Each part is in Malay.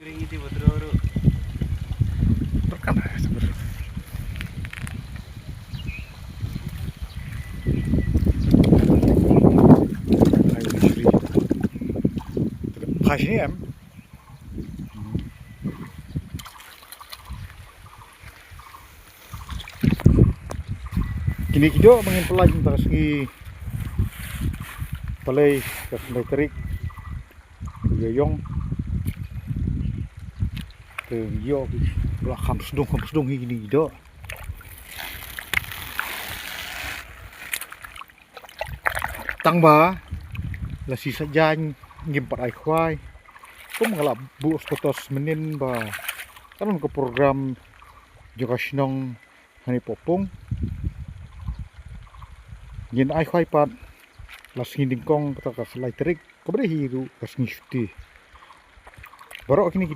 Itu betul. Tekan sebenarnya. Ayo Shri. Pasnya em. Kini kita mengin pelaj antara segi palai ke elektrik yoyong ke yo pula kampus dong ini do tangba la sisa jan ngimpat ai khwai ko mengalap bu skotos menin ba kan ke program juga sinong hani popong yin ai khwai pat las ngindingkong kata elektrik kebre hiru kas ngishti baru kini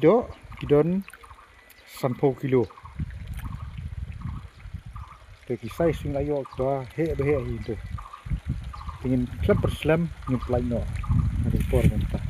kidon sanpo kilo te kisai sing ayo ba he be he itu ingin slam per slam ngimplai no ada por mentah